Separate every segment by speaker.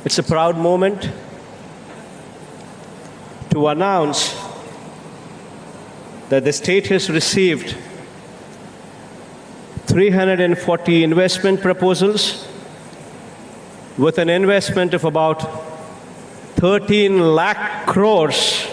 Speaker 1: It's a proud moment to announce that the state has received 340 investment proposals with an investment of about 13 lakh crores.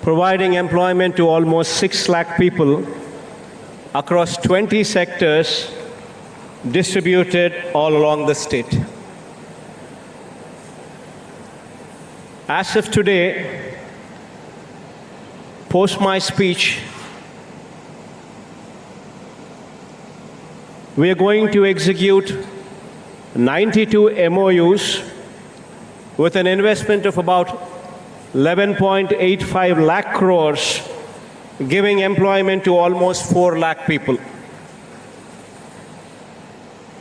Speaker 1: Providing employment to almost 6 lakh people across 20 sectors distributed all along the state. As of today, post my speech, we are going to execute 92 MOUs with an investment of about 11.85 lakh crores, giving employment to almost 4 lakh people.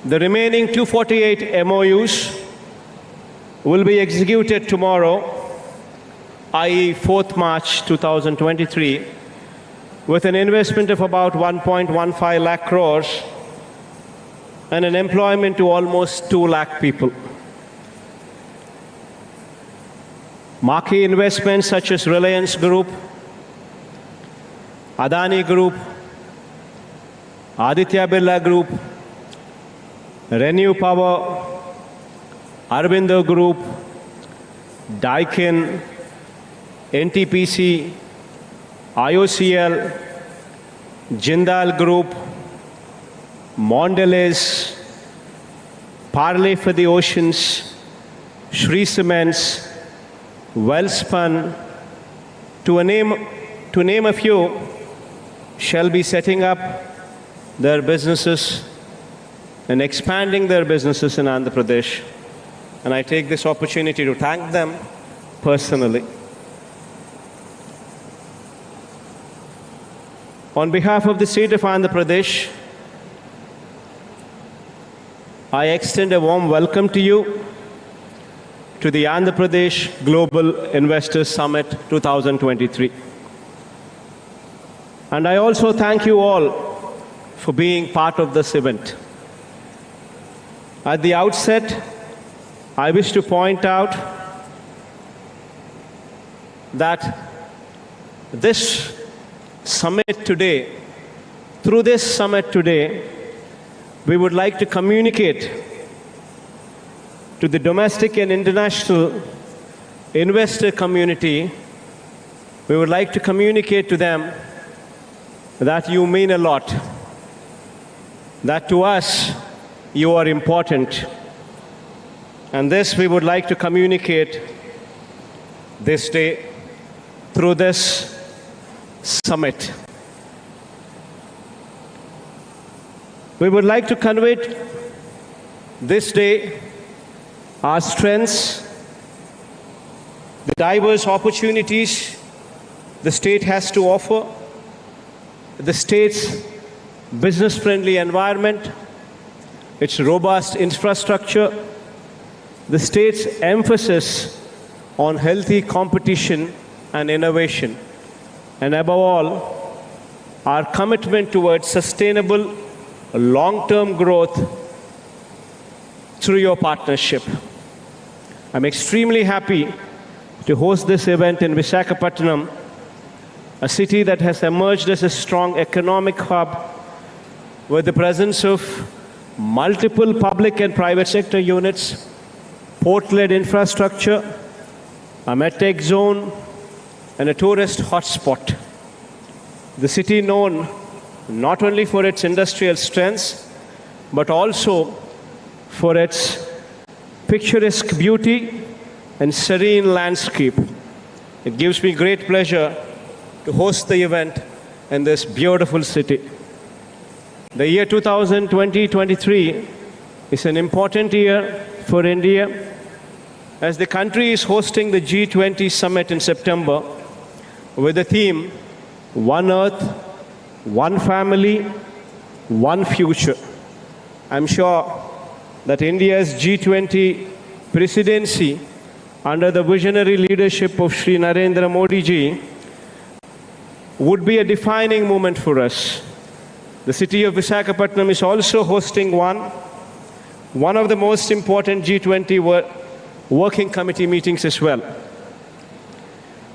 Speaker 1: The remaining 248 MOUs will be executed tomorrow, i.e. 4th March 2023, with an investment of about 1.15 lakh crores and an employment to almost 2 lakh people. Marquee investments such as Reliance Group, Adani Group, Aditya Birla Group, Renew Power, Aurobindo Group, Daikin, NTPC, IOCL, Jindal Group, Mondelez, Parley for the Oceans, Shree Cements, Wellspun, to name a few, shall be setting up their businesses and expanding their businesses in Andhra Pradesh. And I take this opportunity to thank them personally. On behalf of the state of Andhra Pradesh, I extend a warm welcome to you to the Andhra Pradesh Global Investors Summit 2023. And I also thank you all for being part of this event. At the outset, I wish to point out that this summit today, through this summit today, we would like to communicate to the domestic and international investor community, we would like to communicate to them that you mean a lot, that to us you are important. And this we would like to communicate this day through this summit. We would like to convey this day our strengths, the diverse opportunities the state has to offer, the state's business-friendly environment, its robust infrastructure, the state's emphasis on healthy competition and innovation, and above all, our commitment towards sustainable long-term growth through your partnership. I'm extremely happy to host this event in Visakhapatnam, a city that has emerged as a strong economic hub with the presence of multiple public and private sector units, port-led infrastructure, a medtech zone, and a tourist hotspot. The city known not only for its industrial strengths, but also for its picturesque beauty and serene landscape. It gives me great pleasure to host the event in this beautiful city. The year 2020-23 is an important year for India as the country is hosting the G20 summit in September with the theme, One Earth, One Family, One Future. I'm sure that India's G20 presidency under the visionary leadership of Shri Narendra Modi ji would be a defining moment for us. The city of Visakhapatnam is also hosting one of the most important G20 working committee meetings as well.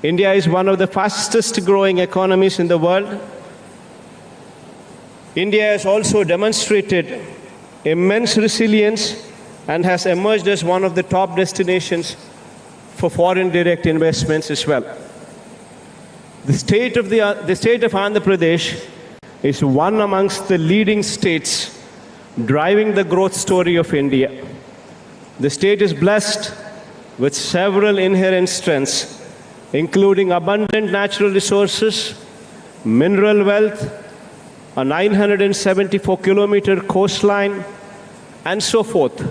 Speaker 1: India is one of the fastest growing economies in the world. India has also demonstrated immense resilience and has emerged as one of the top destinations for foreign direct investments as well. The state of Andhra Pradesh is one amongst the leading states driving the growth story of India. The state is blessed with several inherent strengths, including abundant natural resources, mineral wealth, a 974-kilometer coastline, and so forth.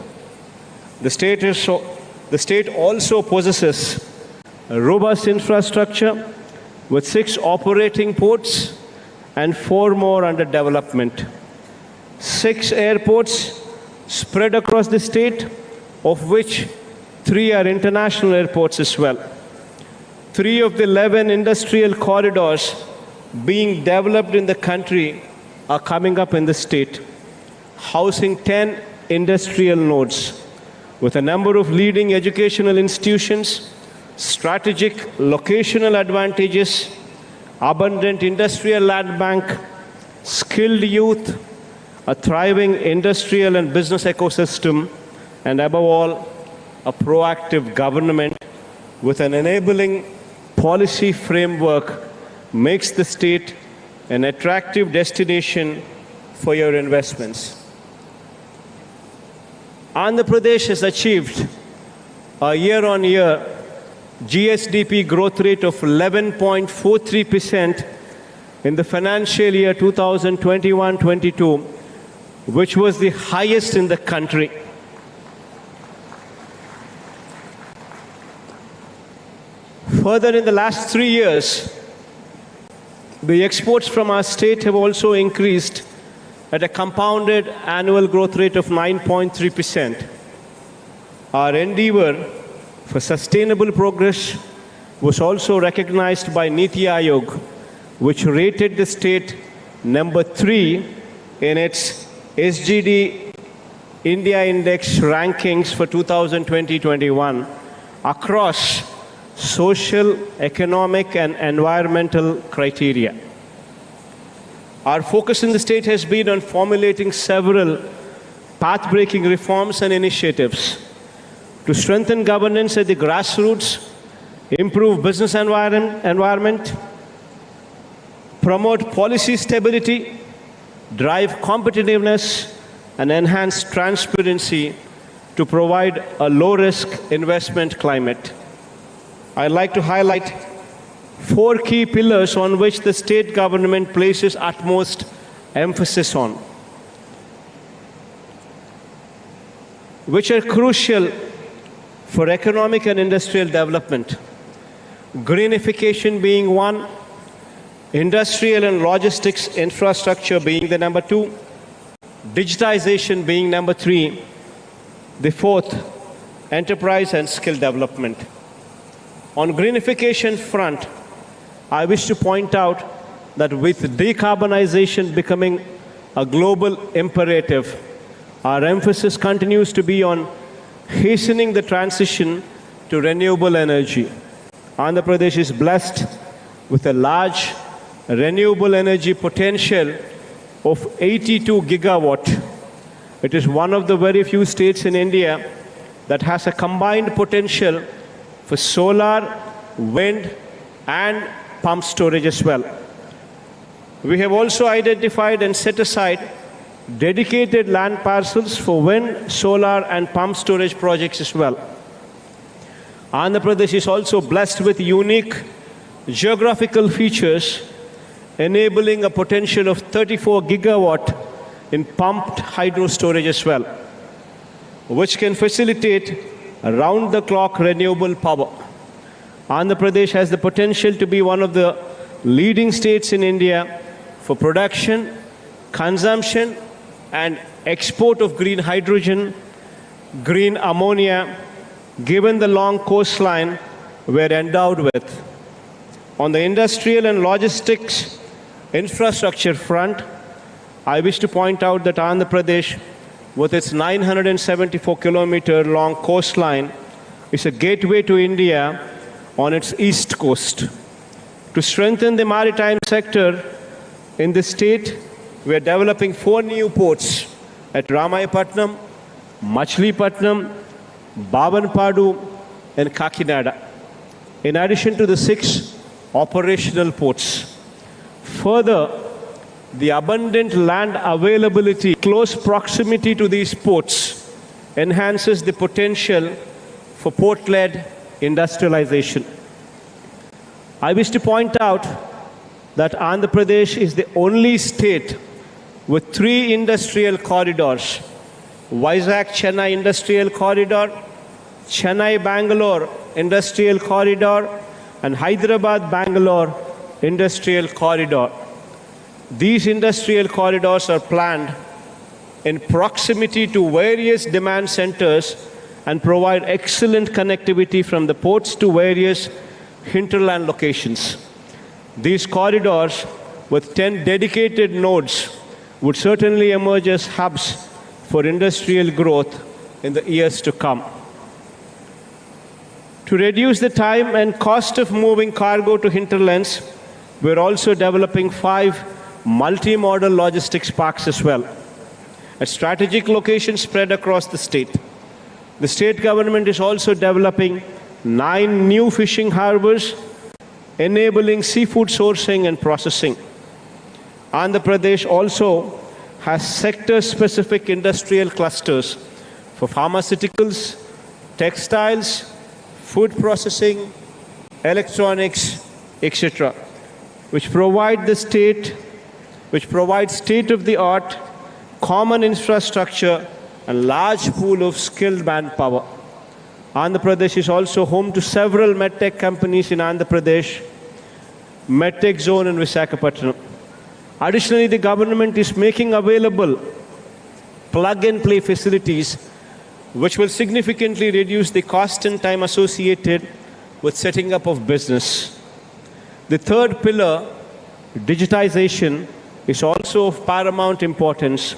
Speaker 1: The state also possesses a robust infrastructure with 6 operating ports and 4 more under development. 6 airports spread across the state, of which 3 are international airports as well. 3 of the 11 industrial corridors being developed in the country are coming up in the state, housing 10 industrial nodes with a number of leading educational institutions, strategic locational advantages, abundant industrial land bank, skilled youth, a thriving industrial and business ecosystem, and above all, a proactive government with an enabling policy framework makes the state an attractive destination for your investments. Andhra Pradesh has achieved a year-on-year GSDP growth rate of 11.43% in the financial year 2021-22, which was the highest in the country. Further, in the last 3 years, the exports from our state have also increased at a compounded annual growth rate of 9.3%. Our endeavor for sustainable progress was also recognized by Niti Aayog, which rated the state number 3 in its SGD India Index rankings for 2020-21 across social, economic, and environmental criteria. Our focus in the state has been on formulating several path-breaking reforms and initiatives to strengthen governance at the grassroots, improve business environment, promote policy stability, drive competitiveness, and enhance transparency to provide a low-risk investment climate. I'd like to highlight 4 key pillars on which the state government places utmost emphasis on, which are crucial for economic and industrial development. Greenification being one, industrial and logistics infrastructure being the number 2, digitization being number 3, the 4th, enterprise and skill development. On greenification front, I wish to point out that with decarbonization becoming a global imperative, our emphasis continues to be on hastening the transition to renewable energy. Andhra Pradesh is blessed with a large renewable energy potential of 82 gigawatt. It is one of the very few states in India that has a combined potential for solar, wind, and pump storage as well. We have also identified and set aside dedicated land parcels for wind, solar, and pump storage projects as well. Andhra Pradesh is also blessed with unique geographical features enabling a potential of 34 gigawatt in pumped hydro storage as well, which can facilitate around-the-clock renewable power. Andhra Pradesh has the potential to be one of the leading states in India for production, consumption, and export of green hydrogen, green ammonia, given the long coastline we're endowed with. On the industrial and logistics infrastructure front, I wish to point out that Andhra Pradesh, with its 974-kilometer long coastline, is a gateway to India on its east coast. To strengthen the maritime sector in the state, we are developing 4 new ports at Ramayapatnam, Machilipatnam, Babanpadu, and Kakinada, in addition to the 6 operational ports. Further, the abundant land availability, close proximity to these ports, enhances the potential for port-led industrialization. I wish to point out that Andhra Pradesh is the only state with 3 industrial corridors: Vizag-Chennai Industrial Corridor, Chennai-Bangalore Industrial Corridor, and Hyderabad-Bangalore Industrial Corridor. These industrial corridors are planned in proximity to various demand centers and provide excellent connectivity from the ports to various hinterland locations. These corridors, with 10 dedicated nodes, would certainly emerge as hubs for industrial growth in the years to come. To reduce the time and cost of moving cargo to hinterlands, we're also developing 5 multi-modal logistics parks as well, at strategic locations spread across the state. The state government is also developing 9 new fishing harbors, enabling seafood sourcing and processing. Andhra Pradesh also has sector-specific industrial clusters for pharmaceuticals, textiles, food processing, electronics, etc., which provides state-of-the-art common infrastructure and large pool of skilled manpower. Andhra Pradesh is also home to several medtech companies in Andhra Pradesh, medtech zone in Visakhapatnam. Additionally, the government is making available plug-and-play facilities which will significantly reduce the cost and time associated with setting up of business. The third pillar, digitization, is also of paramount importance.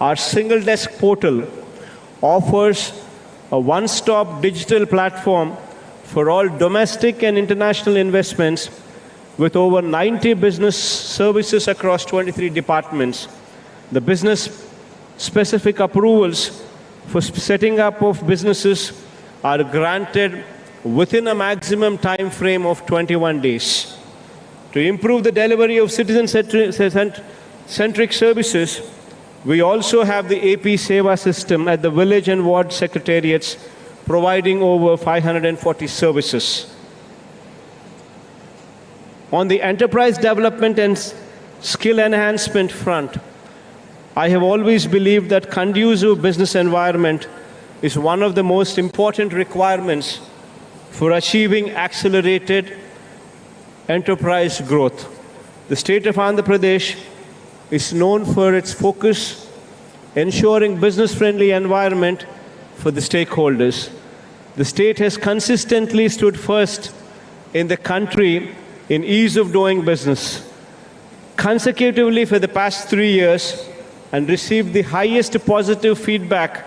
Speaker 1: Our single desk portal offers a one-stop digital platform for all domestic and international investments, with over 90 business services across 23 departments. The business-specific approvals for setting up of businesses are granted within a maximum time frame of 21 days. To improve the delivery of citizen-centric services, we also have the AP Seva system at the village and ward secretariats, providing over 540 services. On the enterprise development and skill enhancement front, I have always believed that conducive business environment is one of the most important requirements for achieving accelerated enterprise growth. The state of Andhra Pradesh is known for its focus ensuring business-friendly environment for the stakeholders. The state has consistently stood first in the country in ease of doing business, consecutively for the past 3 years, and received the highest positive feedback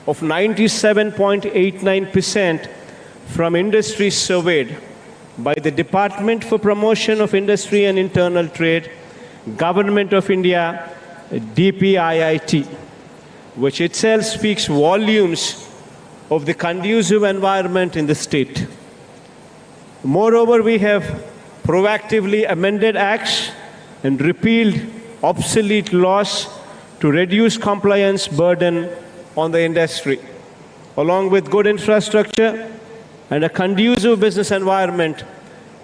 Speaker 1: of 97.89% from industry surveyed by the Department for Promotion of Industry and Internal Trade, Government of India, DPIIT, which itself speaks volumes of the conducive environment in the state. Moreover, we have proactively amended acts and repealed obsolete laws to reduce compliance burden on the industry. Along with good infrastructure and a conducive business environment,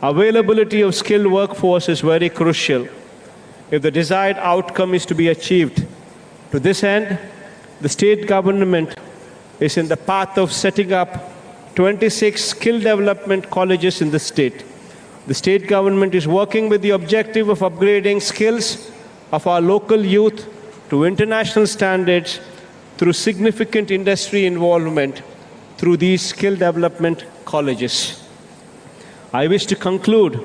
Speaker 1: availability of skilled workforce is very crucial if the desired outcome is to be achieved. To this end, the state government is in the path of setting up 26 skill development colleges in the state. The state government is working with the objective of upgrading skills of our local youth to international standards through significant industry involvement through these skill development colleges. I wish to conclude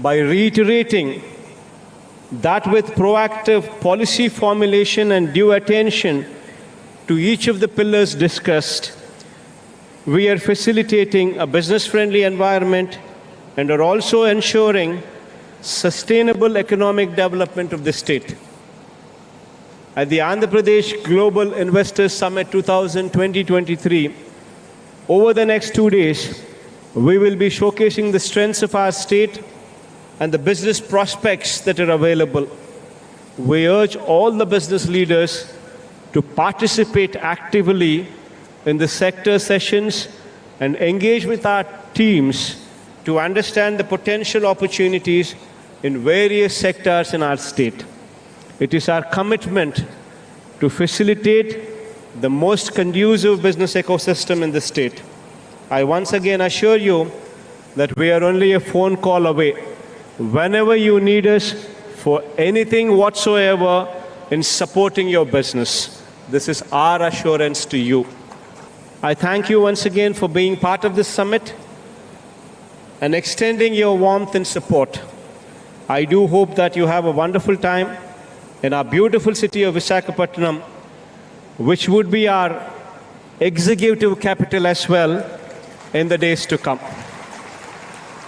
Speaker 1: by reiterating that with proactive policy formulation and due attention to each of the pillars discussed, we are facilitating a business-friendly environment and are also ensuring sustainable economic development of the state. At the Andhra Pradesh Global Investors Summit 2020-23, over the next 2 days, we will be showcasing the strengths of our state and the business prospects that are available. We urge all the business leaders to participate actively in the sector sessions and engage with our teams to understand the potential opportunities in various sectors in our state. It is our commitment to facilitate the most conducive business ecosystem in the state. I once again assure you that we are only a phone call away. Whenever you need us for anything whatsoever in supporting your business, this is our assurance to you. I thank you once again for being part of this summit and extending your warmth and support. I do hope that you have a wonderful time in our beautiful city of Visakhapatnam, which would be our executive capital as well in the days to come.